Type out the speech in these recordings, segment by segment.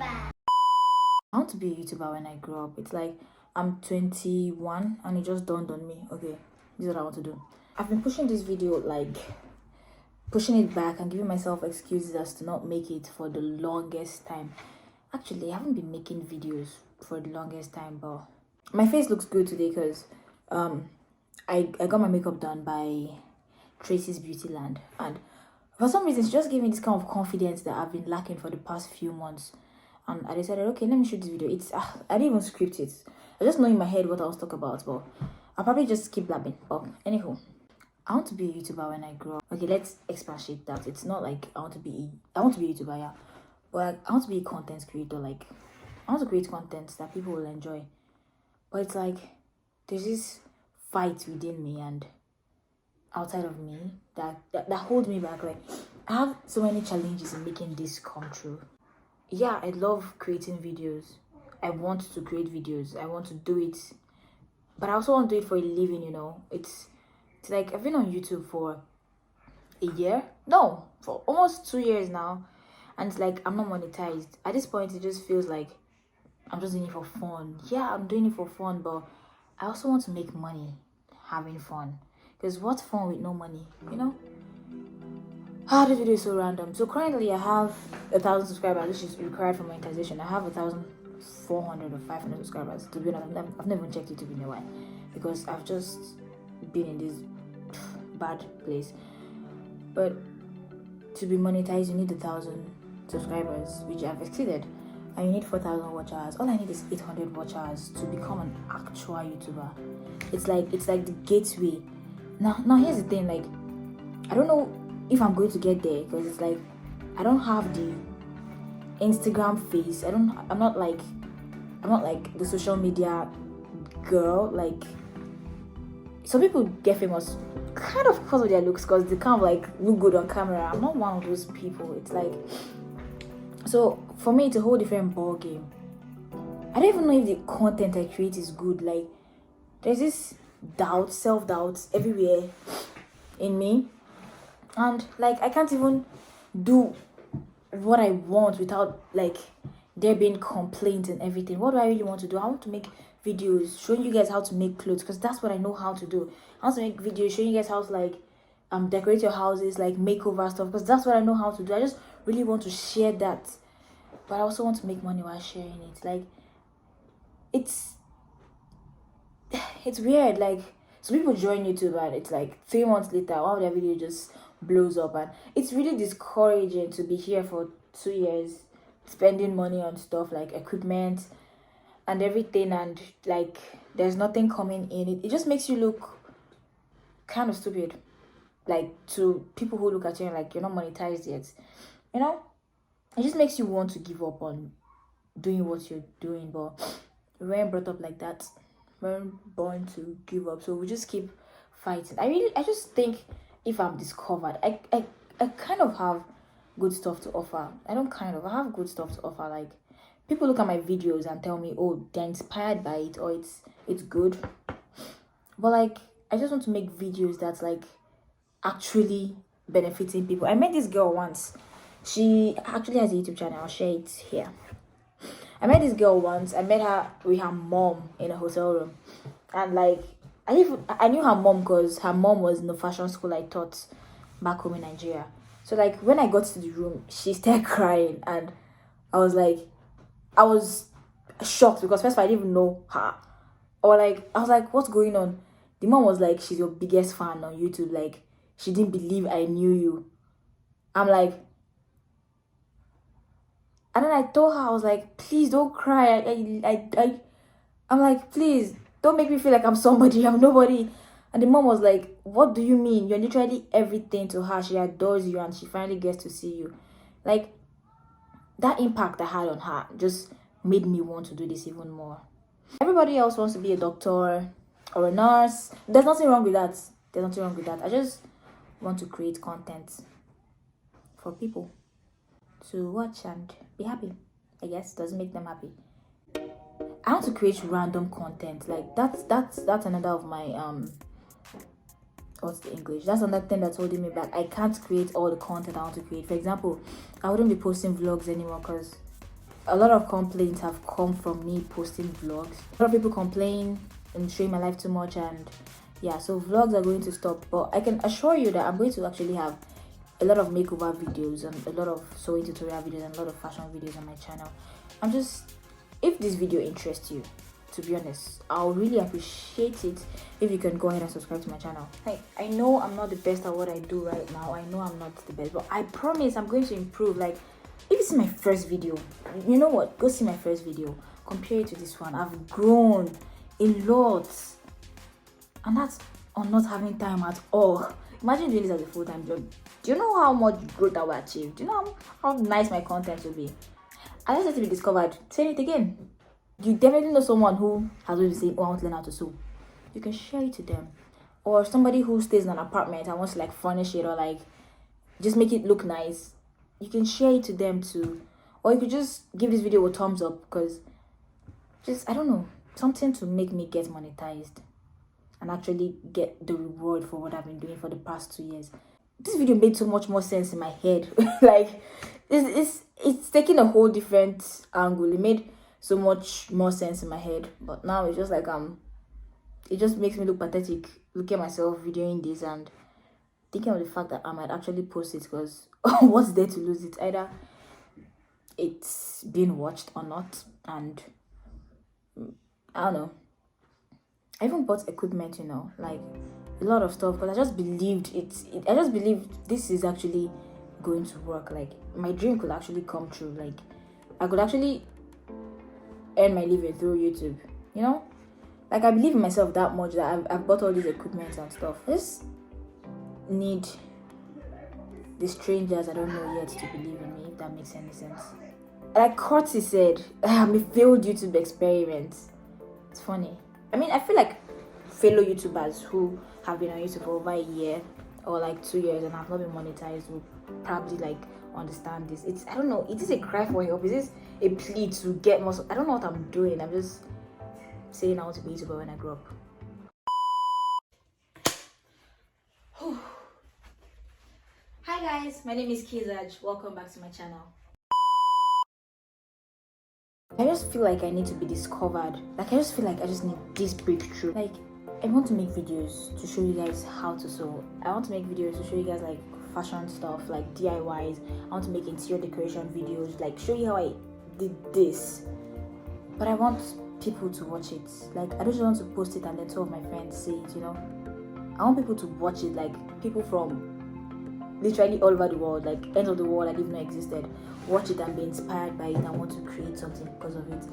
I want to be a YouTuber when I grow up. It's like I'm 21 and it just dawned on me. Okay, this is what I want to do. I've been pushing this video, like pushing it back and giving myself excuses as to not make it for the longest time. Actually, I haven't been making videos for the longest time, but my face looks good today because I got my makeup done by Tracy's Beautyland, and for some reason she just gave me this kind of confidence that I've been lacking for the past few months. And I decided, okay, let me shoot this video. I didn't even script it. I just know in my head what I was talking about, but I'll probably just keep blabbing. But anywho, I want to be a YouTuber when I grow up. Okay, let's expatiate that. It's not like I want to be a YouTuber, yeah. But I want to be a content creator. Like, I want to create content that people will enjoy. But it's like there's this fight within me and outside of me that hold me back. Like, I have so many challenges in making this come true. Yeah, I love creating videos. I want to create videos. I want to do it. But I also want to do it for a living, you know. It's like I've been on YouTube for a year. No, for almost 2 years now. And it's like I'm not monetized. At this point, it just feels like I'm just doing it for fun. Yeah, I'm doing it for fun, but I also want to make money having fun. Because what's fun with no money, you know? This video is so random. So currently I have 1,000 subscribers, which is required for monetization. I have 1,400 or 500 subscribers. To be honest, I've never checked YouTube in a while because I've just been in this bad place. But to be monetized, you need 1,000 subscribers, which I've exceeded. And you need 4,000 watch hours. All I need is 800 watch hours to become an actual YouTuber. It's like the gateway. Now here's the thing. Like, I don't know if I'm going to get there because it's like I don't have the Instagram face. I'm not like the social media girl. Like, some people get famous kind of because of their looks, because they kind of like look good on camera. I'm not one of those people. It's like, so for me it's a whole different ball game. I don't even know if the content I create is good. Like, there's this self-doubt everywhere in me. And like I can't even do what I want without like there being complaints and everything. What do I really want to do? I want to make videos showing you guys how to make clothes, because that's what I know how to do. I want to make videos showing you guys how to like decorate your houses, like makeover stuff, because that's what I know how to do. I just really want to share that, but I also want to make money while sharing it. Like, it's weird. Like, some people join YouTube and it's like 3 months later one of their videos just blows up, and it's really discouraging to be here for 2 years spending money on stuff like equipment and everything, and like there's nothing coming in. It just makes you look kind of stupid, like, to people who look at you and like you're not monetized yet, you know. It just makes you want to give up on doing what you're doing. But we weren't brought up like that. We weren't born to give up, so we just keep fighting. I just think if I'm discovered, I kind of have good stuff to offer. I have good stuff to offer. Like, people look at my videos and tell me, oh, they're inspired by it, or it's good. But like, I just want to make videos that's like actually benefiting people. I met this girl once. She actually has a YouTube channel. I'll share it here. I met this girl once. I met her with her mom in a hotel room, and like I knew her mom because her mom was in the fashion school I taught back home in Nigeria. So like when I got to the room, she started crying, and I was shocked because first of all, I didn't even know her. Or like I was like, what's going on? The mom was like, she's your biggest fan on YouTube. Like, she didn't believe I knew you. I'm like, and then I told her, I was like, please don't cry. I'm like, please don't make me feel like I'm somebody. I'm nobody. And the mom was like, what do you mean? You're literally everything to her. She adores you and she finally gets to see you. Like, that impact I had on her just made me want to do this even more. Everybody else wants to be a doctor or a nurse. There's nothing wrong with that. I just want to create content for people to watch and be happy. I guess doesn't make them happy. I want to create random content. Like, that's another of my what's the English? That's another thing that's holding me back. I can't create all the content I want to create. For example, I wouldn't be posting vlogs anymore because a lot of complaints have come from me posting vlogs. A lot of people complain and showing my life too much, and yeah, so vlogs are going to stop. But I can assure you that I'm going to actually have a lot of makeover videos and a lot of sewing tutorial videos and a lot of fashion videos on my channel. If this video interests you, to be honest, I'll really appreciate it if you can go ahead and subscribe to my channel. Like, I know I'm not the best at what I do right now. I know I'm not the best, but I promise I'm going to improve. Like, if this is my first video, you know what? Go see my first video. Compare it to this one. I've grown a lot. And that's on not having time at all. Imagine doing this as a full-time job. Do you know how much growth I will achieve? Do you know how nice my content will be? I just have to be discovered. Say it again. You definitely know someone who has always said, oh, I want to learn how to sew. You can share it to them. Or somebody who stays in an apartment and wants to like furnish it or like just make it look nice. You can share it to them too. Or you could just give this video a thumbs up, because just, I don't know, something to make me get monetized and actually get the reward for what I've been doing for the past 2 years. This video made so much more sense in my head. Like, it's taking a whole different angle. It made so much more sense in my head, but now it's just like it just makes me look pathetic looking at myself videoing this and thinking of the fact that I might actually post it, because what's there to lose? It's either it's being watched or not, and I don't know. I even bought equipment, you know, like a lot of stuff, but I just believed I just believed this is actually going to work. Like, my dream could actually come true. Like, I could actually earn my living through YouTube, you know? Like, I believe in myself that much that I've bought all these equipment and stuff. I just need the strangers I don't know yet to believe in me, if that makes any sense. Like Curtis said, I'm a failed YouTube experiment. It's funny. I mean, I feel like fellow YouTubers who have been on YouTube for over a year or like 2 years and have not been monetized will probably like understand this. It's, I don't know, is this a cry for help? Is this a plea to get more? I don't know what I'm doing. I'm just saying I want to be a YouTuber when I grow up. Hi guys, my name is Kizaj. Welcome back to my channel. I just feel like I need to be discovered. Like, I just feel like I just need this breakthrough. Like, I want to make videos to show you guys how to sew. I want to make videos to show you guys like fashion stuff, like DIYs. I want to make interior decoration videos, like show you how I did this. But I want people to watch it. Like, I don't just want to post it and then two of my friends see it, you know. I want people to watch it, like people from literally all over the world, like ends of the world I didn't know existed, watch it and be inspired by it and want to create something because of it.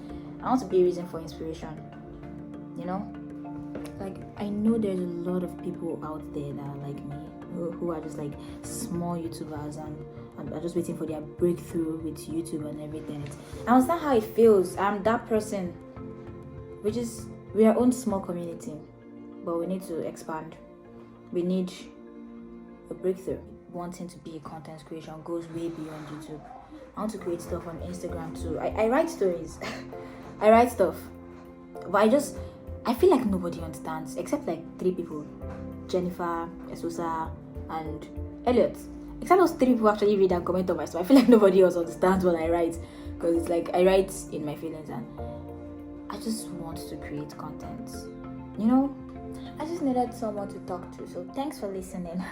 I want to be a reason for inspiration, you know. Like, I know there's a lot of people out there that are like me, who are just like small YouTubers and are just waiting for their breakthrough with YouTube and everything. I understand how it feels. I'm that person. We are own small community, but we need to expand. We need a breakthrough. Wanting to be a content creation goes way beyond YouTube. I want to create stuff on Instagram too. I write stories. I write stuff, but I feel like nobody understands except like 3 people: Jennifer, Esosa, and Elliot. Except those 3 people actually read and comment on my stuff. I feel like nobody else understands what I write, because it's like I write in my feelings and I just want to create content, you know. I just needed someone to talk to, so thanks for listening.